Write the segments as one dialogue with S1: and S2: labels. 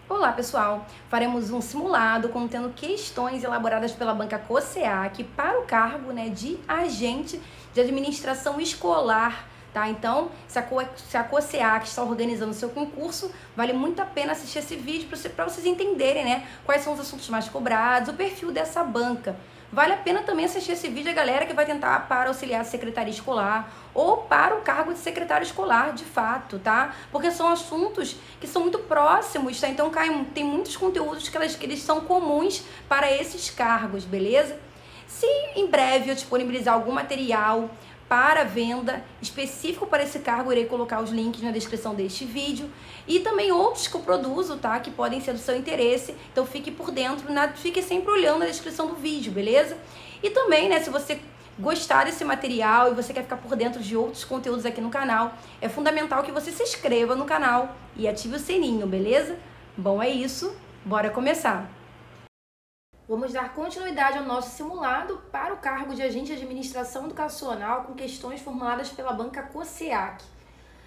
S1: Olá pessoal, faremos um simulado contendo questões elaboradas pela banca COSEAC para o cargo de agente de administração escolar, tá? Então, se a COSEAC está organizando o seu concurso, vale muito a pena assistir esse vídeo para vocês entenderem, quais são os assuntos mais cobrados, o perfil dessa banca. Vale a pena também assistir esse vídeo a galera que vai tentar para auxiliar de secretaria escolar ou para o cargo de secretário escolar, de fato, tá? Porque são assuntos que são muito próximos, tá? Então tem muitos conteúdos que eles são comuns para esses cargos, beleza? Se em breve eu disponibilizar algum material para venda específico para esse cargo, irei colocar os links na descrição deste vídeo e também outros que eu produzo, tá? Que podem ser do seu interesse, então fique por dentro, fique sempre olhando a descrição do vídeo, beleza? E também, se você gostar desse material e você quer ficar por dentro de outros conteúdos aqui no canal, é fundamental que você se inscreva no canal e ative o sininho, beleza? Bom, é isso, bora começar! Vamos dar continuidade ao nosso simulado para o cargo de agente de administração educacional com questões formuladas pela banca COSEAC.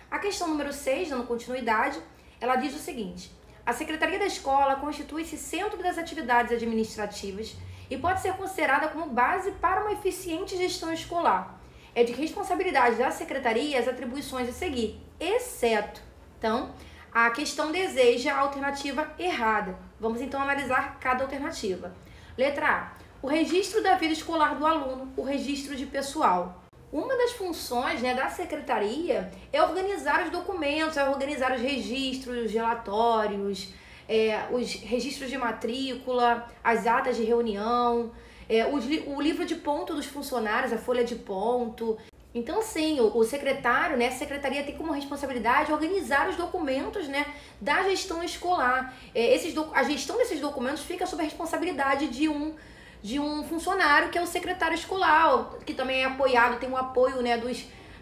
S1: A questão número 6, dando continuidade, ela diz o seguinte: a Secretaria da Escola constitui-se centro das atividades administrativas e pode ser considerada como base para uma eficiente gestão escolar. É de responsabilidade da Secretaria as atribuições a seguir, exceto. Então, a questão deseja a alternativa errada. Vamos então analisar cada alternativa. Letra A. O registro da vida escolar do aluno, o registro de pessoal. Uma das funções da secretaria é organizar os documentos, é organizar os registros, os relatórios, os registros de matrícula, as atas de reunião, o livro de ponto dos funcionários, a folha de ponto. Então, sim, o secretário, a secretaria tem como responsabilidade organizar os documentos da gestão escolar. A gestão desses documentos fica sob a responsabilidade de um funcionário, que é o secretário escolar, que também é apoiado, tem o apoio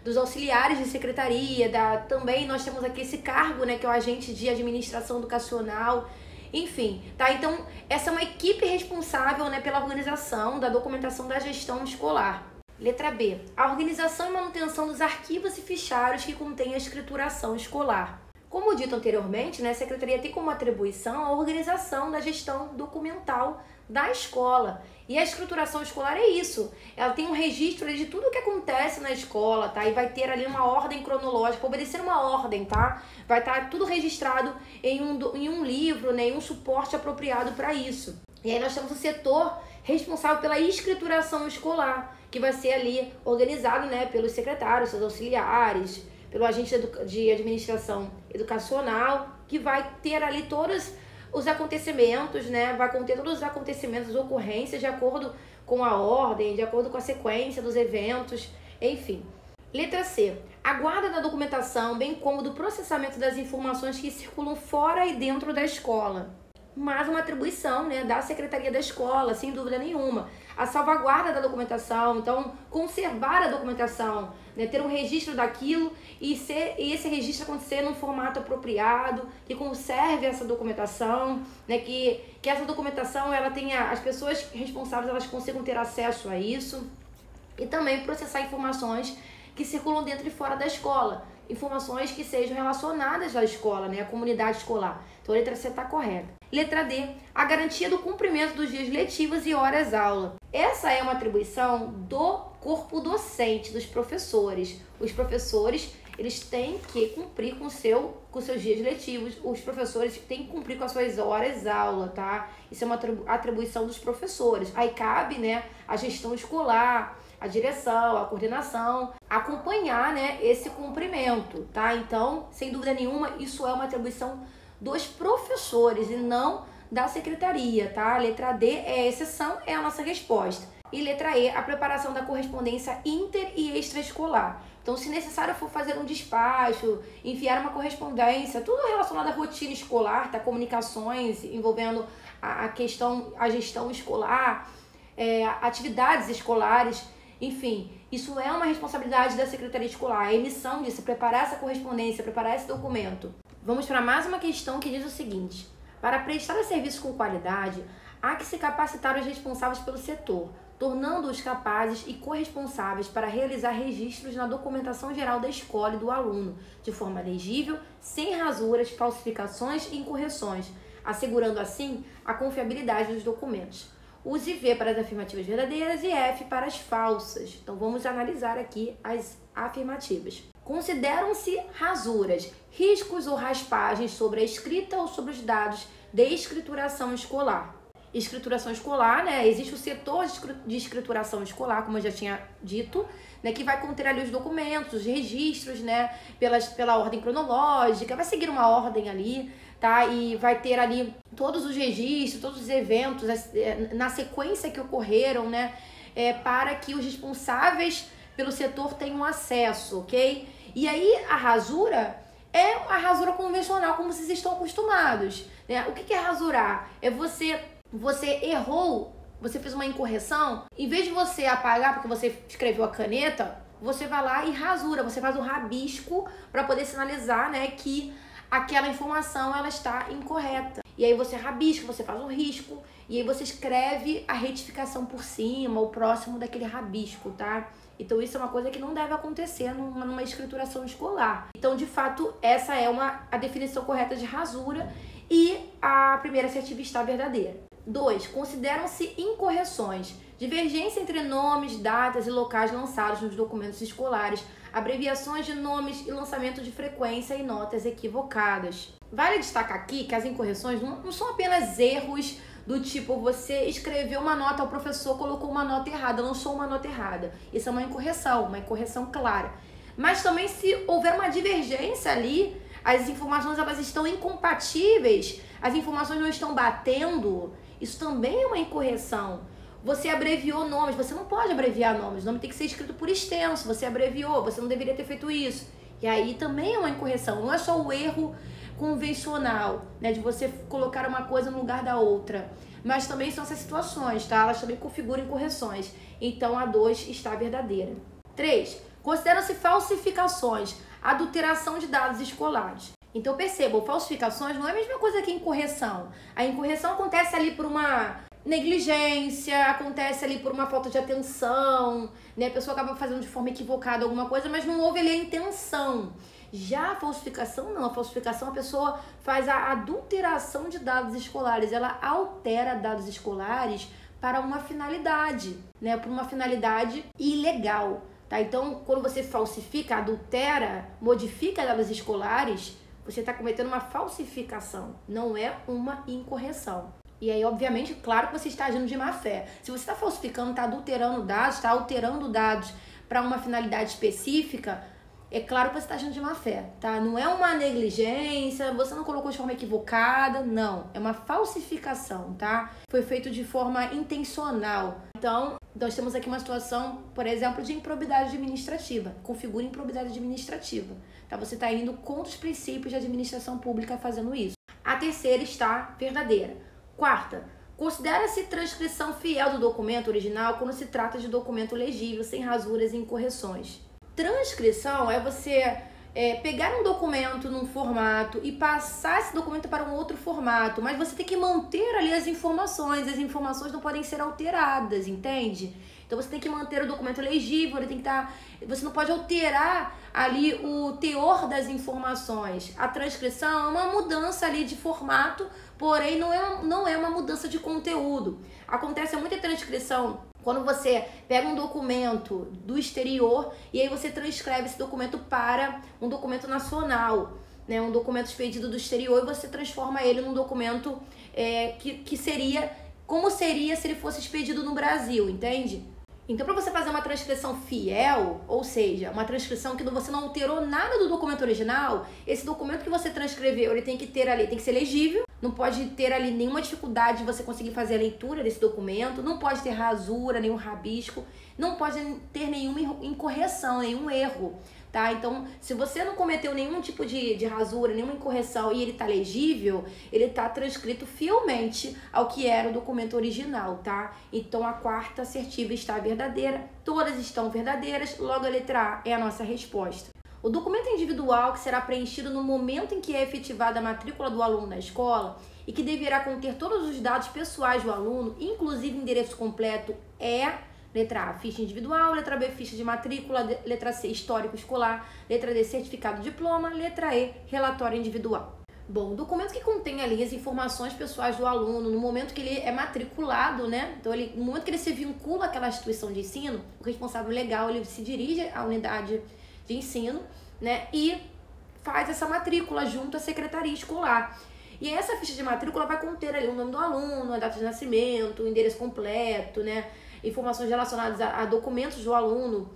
S1: dos auxiliares de secretaria. Também nós temos aqui esse cargo, que é o agente de administração educacional. Enfim, tá? Então, essa é uma equipe responsável pela organização da documentação da gestão escolar. Letra B. A organização e manutenção dos arquivos e fichários que contêm a escrituração escolar. Como dito anteriormente, a Secretaria tem como atribuição a organização da gestão documental da escola. E a escrituração escolar é isso. Ela tem um registro de tudo o que acontece na escola, tá? E vai ter ali uma ordem cronológica, obedecer uma ordem, tá? Vai estar tudo registrado em um livro, em um suporte apropriado para isso. E aí nós temos o setor responsável pela escrituração escolar, que vai ser ali organizado pelos secretários, seus auxiliares, pelo agente de administração educacional, que vai ter ali todos os acontecimentos, vai conter todos os acontecimentos, as ocorrências, de acordo com a ordem, de acordo com a sequência dos eventos, enfim. Letra C. A guarda da documentação, bem como do processamento das informações que circulam fora e dentro da escola. Mais uma atribuição da Secretaria da Escola, sem dúvida nenhuma. A salvaguarda da documentação, então conservar a documentação, ter um registro daquilo e esse registro acontecer num formato apropriado, que conserve essa documentação, que essa documentação ela tenha, as pessoas responsáveis elas consigam ter acesso a isso, e também processar informações que circulam dentro e fora da escola, informações que sejam relacionadas à escola, à comunidade escolar. Então a letra C está correta. Letra D, a garantia do cumprimento dos dias letivos e horas-aula. Essa é uma atribuição do corpo docente, dos professores. Os professores, eles têm que cumprir com seus dias letivos, os professores têm que cumprir com as suas horas-aula, tá? Isso é uma atribuição dos professores. Aí cabe, a gestão escolar, a direção, a coordenação, acompanhar, esse cumprimento, tá? Então, sem dúvida nenhuma, isso é uma atribuição dos professores e não da secretaria, tá? Letra D é a exceção, é a nossa resposta. E letra E, a preparação da correspondência inter e extraescolar. Então, se necessário for fazer um despacho, enviar uma correspondência, tudo relacionado à rotina escolar, tá? Comunicações envolvendo a gestão escolar, atividades escolares, enfim, isso é uma responsabilidade da Secretaria Escolar, a emissão disso, preparar essa correspondência, preparar esse documento. Vamos para mais uma questão que diz o seguinte: para prestar serviço com qualidade, há que se capacitar os responsáveis pelo setor, tornando-os capazes e corresponsáveis para realizar registros na documentação geral da escola e do aluno, de forma legível, sem rasuras, falsificações e incorreções, assegurando assim a confiabilidade dos documentos. Use V para as afirmativas verdadeiras e F para as falsas. Então vamos analisar aqui as afirmativas. Consideram-se rasuras, riscos ou raspagens sobre a escrita ou sobre os dados de escrituração escolar. Escrituração escolar, né? Existe o setor de escrituração escolar, como eu já tinha dito, né? Que vai conter ali os documentos, os registros, né? Pela ordem cronológica, vai seguir uma ordem ali, tá? E vai ter ali todos os registros, todos os eventos na sequência que ocorreram, né? Para que os responsáveis pelo setor tenham acesso, ok? E aí a rasura é a rasura convencional, como vocês estão acostumados, né? O que é rasurar? É você errou, você fez uma incorreção, em vez de você apagar porque você escreveu a caneta, você vai lá e rasura, você faz um rabisco para poder sinalizar, né, que aquela informação ela está incorreta. E aí você rabisca, você faz um risco, e aí você escreve a retificação por cima, ou próximo daquele rabisco, tá? Então isso é uma coisa que não deve acontecer numa escrituração escolar. Então, de fato, essa é a definição correta de rasura e a primeira assertiva está verdadeira. 2. Consideram-se incorreções, divergência entre nomes, datas e locais lançados nos documentos escolares, abreviações de nomes e lançamento de frequência e notas equivocadas. Vale destacar aqui que as incorreções não são apenas erros do tipo você escreveu uma nota, o professor colocou uma nota errada, lançou uma nota errada. Isso é uma incorreção clara. Mas também se houver uma divergência ali, as informações elas estão incompatíveis, as informações não estão batendo, isso também é uma incorreção. Você abreviou nomes, você não pode abreviar nomes, o nome tem que ser escrito por extenso, você abreviou, você não deveria ter feito isso. E aí também é uma incorreção, não é só o erro convencional, né, de você colocar uma coisa no lugar da outra, mas também são essas situações, tá? Elas também configuram incorreções. Então a 2 está verdadeira. 3. Consideram-se falsificações, adulteração de dados escolares. Então percebam, falsificações não é a mesma coisa que incorreção. A incorreção acontece ali por uma negligência, acontece ali por uma falta de atenção, né? A pessoa acaba fazendo de forma equivocada alguma coisa, mas não houve ali a intenção. Já a falsificação não, a falsificação a pessoa faz a adulteração de dados escolares, ela altera dados escolares para uma finalidade, né? Para uma finalidade ilegal, tá? Então, quando você falsifica, adultera, modifica dados escolares, você está cometendo uma falsificação, não é uma incorreção. E aí, obviamente, claro que você está agindo de má fé. Se você está falsificando, está adulterando dados, está alterando dados para uma finalidade específica, é claro que você está agindo de má fé, tá? Não é uma negligência, você não colocou de forma equivocada, não. É uma falsificação, tá? Foi feito de forma intencional. Então, nós temos aqui uma situação, por exemplo, de improbidade administrativa. Configura improbidade administrativa, tá? Você está indo contra os princípios de administração pública fazendo isso. A terceira está verdadeira. 4ª, considera-se transcrição fiel do documento original quando se trata de documento legível, sem rasuras e incorreções. Transcrição é você pegar um documento num formato e passar esse documento para um outro formato, mas você tem que manter ali as informações não podem ser alteradas, entende? Então você tem que manter o documento legível, ele tem que estar, você não pode alterar ali o teor das informações. A transcrição é uma mudança ali de formato, porém não é uma mudança de conteúdo. Acontece muita transcrição quando você pega um documento do exterior e aí você transcreve esse documento para um documento nacional, né? Um documento expedido do exterior, e você transforma ele num documento que seria como seria se ele fosse expedido no Brasil, entende? Então, para você fazer uma transcrição fiel, ou seja, uma transcrição que você não alterou nada do documento original, esse documento que você transcreveu, ele tem que ter ali, tem que ser legível, não pode ter ali nenhuma dificuldade de você conseguir fazer a leitura desse documento, não pode ter rasura, nenhum rabisco, não pode ter nenhuma incorreção, nenhum erro, tá? Então, se você não cometeu nenhum tipo de rasura, nenhuma incorreção e ele tá legível, ele tá transcrito fielmente ao que era o documento original, tá? Então, a 4ª assertiva está verdadeira, todas estão verdadeiras, logo a letra A é a nossa resposta. O documento individual que será preenchido no momento em que é efetivada a matrícula do aluno na escola e que deverá conter todos os dados pessoais do aluno, inclusive endereço completo, é letra A, ficha individual, letra B, ficha de matrícula, letra C, histórico escolar, letra D, certificado de diploma, letra E, relatório individual.
S2: Bom, o documento que contém ali as informações pessoais do aluno no momento que ele é matriculado, né? Então, no momento que ele se vincula àquela instituição de ensino, o responsável legal, ele se dirige à unidade de ensino, né? E faz essa matrícula junto à secretaria escolar. E essa ficha de matrícula vai conter ali o nome do aluno, a data de nascimento, o endereço completo, né? Informações relacionadas a documentos do aluno,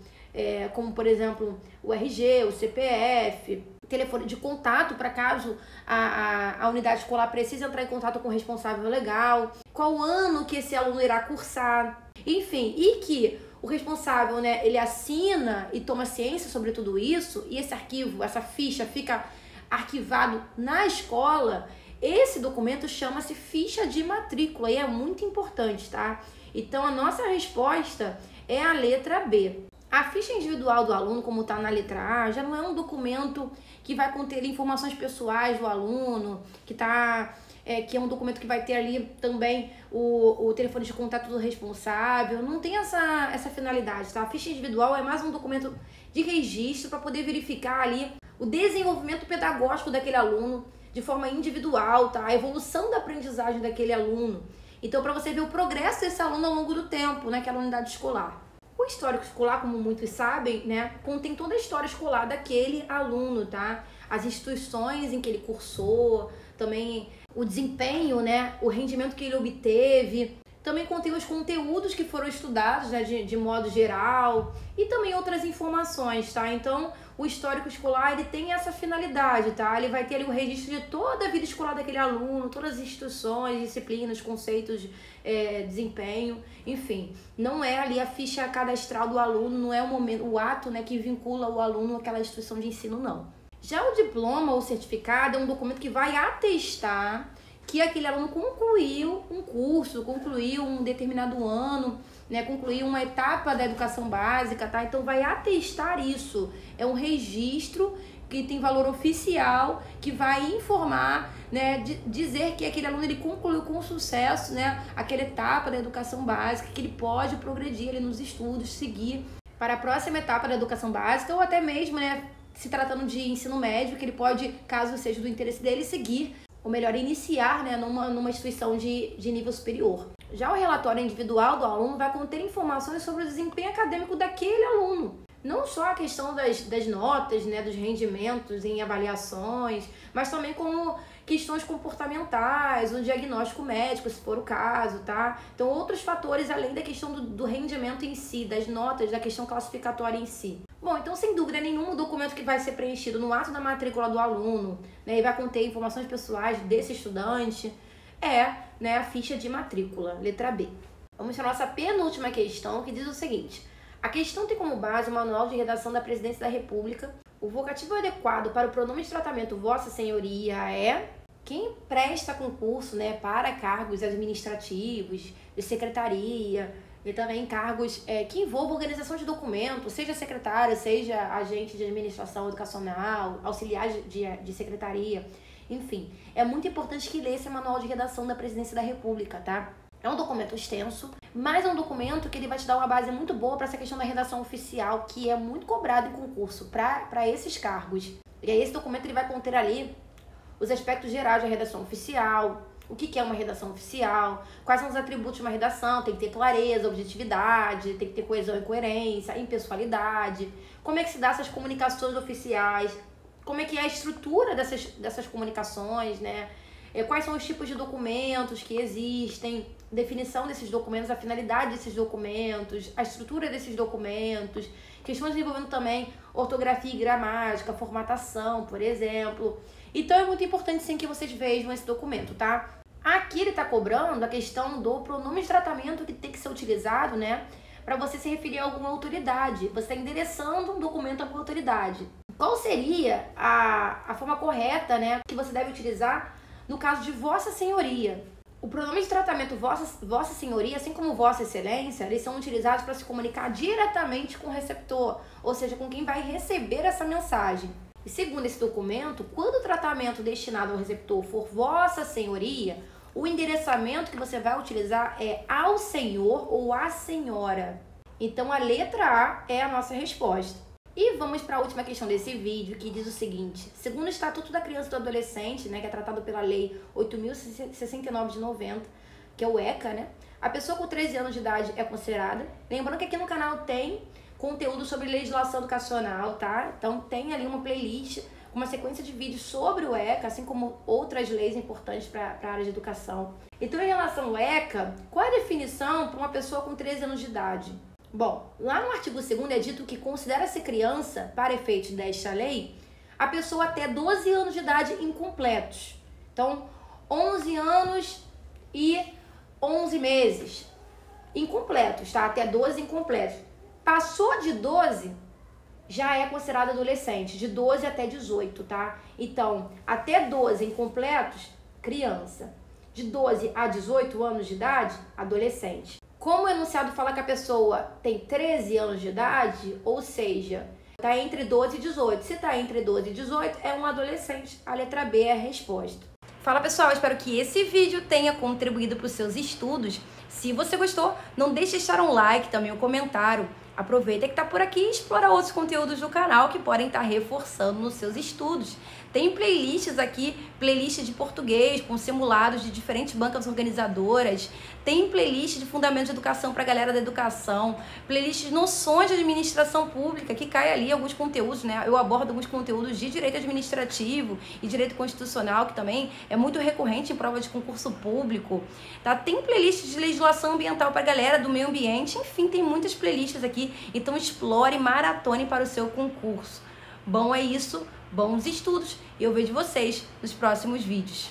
S2: como, por exemplo, o RG, o CPF, telefone de contato para caso a unidade escolar precise entrar em contato com o responsável legal, qual ano que esse aluno irá cursar, enfim, e que o responsável, né, ele assina e toma ciência sobre tudo isso, e esse arquivo, essa ficha fica arquivado na escola. Esse documento chama-se ficha de matrícula e é muito importante, tá? Então a nossa resposta é a letra B. A ficha individual do aluno, como está na letra A, já não é um documento que vai conter informações pessoais do aluno, que é um documento que vai ter ali também o telefone de contato do responsável. Não tem essa finalidade, tá? A ficha individual é mais um documento de registro para poder verificar ali o desenvolvimento pedagógico daquele aluno de forma individual, tá? A evolução da aprendizagem daquele aluno. Então, para você ver o progresso desse aluno ao longo do tempo naquela unidade escolar. O histórico escolar, como muitos sabem, né, contém toda a história escolar daquele aluno, tá? As instituições em que ele cursou, também o desempenho, né, o rendimento que ele obteve. Também contém os conteúdos que foram estudados, né, de modo geral, e também outras informações, tá? Então, o histórico escolar, ele tem essa finalidade, tá? Ele vai ter ali o registro de toda a vida escolar daquele aluno, todas as instituições, disciplinas, conceitos, desempenho, enfim. Não é ali a ficha cadastral do aluno, não é o ato, né, que vincula o aluno àquela instituição de ensino, não. Já o diploma ou certificado é um documento que vai atestar que aquele aluno concluiu um curso, concluiu um determinado ano, né, concluiu uma etapa da educação básica, tá? Então vai atestar isso. É um registro que tem valor oficial, que vai informar, né, dizer que aquele aluno ele concluiu com sucesso, né, aquela etapa da educação básica, que ele pode progredir ali nos estudos, seguir para a próxima etapa da educação básica, ou até mesmo, né, se tratando de ensino médio, que ele pode, caso seja do interesse dele, seguir, ou melhor, iniciar, né, numa instituição de nível superior. Já o relatório individual do aluno vai conter informações sobre o desempenho acadêmico daquele aluno. Não só a questão das notas, né, dos rendimentos em avaliações, mas também como questões comportamentais, o diagnóstico médico, se for o caso, tá? Então, outros fatores além da questão do rendimento em si, das notas, da questão classificatória em si. Bom, então, sem dúvida nenhuma, o documento que vai ser preenchido no ato da matrícula do aluno, né, e vai conter informações pessoais desse estudante, né, a ficha de matrícula, letra B. Vamos para a nossa penúltima questão, que diz o seguinte: a questão tem como base o Manual de Redação da Presidência da República. O vocativo adequado para o pronome de tratamento Vossa Senhoria é quem presta concurso, né, para cargos administrativos, de secretaria, e também cargos que envolvam organização de documentos, seja secretária, seja agente de administração educacional, auxiliar de secretaria, enfim. É muito importante que leia esse Manual de Redação da Presidência da República, tá? É um documento extenso, mas é um documento que ele vai te dar uma base muito boa para essa questão da redação oficial, que é muito cobrado em concurso para esses cargos. E aí esse documento ele vai conter ali os aspectos gerais da redação oficial, o que é uma redação oficial, quais são os atributos de uma redação, tem que ter clareza, objetividade, tem que ter coesão e coerência, impessoalidade, como é que se dá essas comunicações oficiais, como é que é a estrutura dessas comunicações, né? Quais são os tipos de documentos que existem, definição desses documentos, a finalidade desses documentos, a estrutura desses documentos, questões envolvendo também ortografia e gramática, formatação, por exemplo. Então é muito importante sim que vocês vejam esse documento, tá? Aqui ele está cobrando a questão do pronome de tratamento que tem que ser utilizado, né, para você se referir a alguma autoridade. Você está endereçando um documento a uma autoridade. Qual seria a forma correta, né, que você deve utilizar no caso de Vossa Senhoria? O pronome de tratamento Vossa Senhoria, assim como Vossa Excelência, eles são utilizados para se comunicar diretamente com o receptor, ou seja, com quem vai receber essa mensagem. E segundo esse documento, quando o tratamento destinado ao receptor for Vossa Senhoria, o endereçamento que você vai utilizar é ao senhor ou à senhora. Então a letra A é a nossa resposta. E vamos para a última questão desse vídeo, que diz o seguinte: segundo o Estatuto da Criança e do Adolescente, né, que é tratado pela Lei 8.069 de 90, que é o ECA, né, a pessoa com 13 anos de idade é considerada. Lembrando que aqui no canal tem conteúdo sobre legislação educacional, tá? Então tem ali uma playlist, uma sequência de vídeos sobre o ECA, assim como outras leis importantes para a área de educação. Então, em relação ao ECA, qual é a definição para uma pessoa com 13 anos de idade? Bom, lá no artigo 2º é dito que considera-se criança, para efeitos desta lei, a pessoa até 12 anos de idade incompletos. Então, 11 anos e 11 meses incompletos, tá? Até 12 incompletos. Passou de 12, já é considerado adolescente, de 12 até 18, tá? Então, até 12 incompletos, criança. De 12 a 18 anos de idade, adolescente. Como o enunciado fala que a pessoa tem 13 anos de idade, ou seja, está entre 12 e 18. Se está entre 12 e 18, é um adolescente. A letra B é a resposta.
S1: Fala pessoal, espero que esse vídeo tenha contribuído para os seus estudos. Se você gostou, não deixe de deixar um like, também um comentário. Aproveita que está por aqui e explora outros conteúdos do canal que podem estar reforçando nos seus estudos. Tem playlists aqui, playlist de português com simulados de diferentes bancas organizadoras. Tem playlist de fundamentos de educação para a galera da educação. Playlist de noções de administração pública, que cai ali alguns conteúdos, né? Eu abordo alguns conteúdos de direito administrativo e direito constitucional, que também é muito recorrente em prova de concurso público. Tá? Tem playlist de legislação ambiental para a galera do meio ambiente. Enfim, tem muitas playlists aqui. Então explore, maratone para o seu concurso. Bom, é isso. Bons estudos e eu vejo vocês nos próximos vídeos.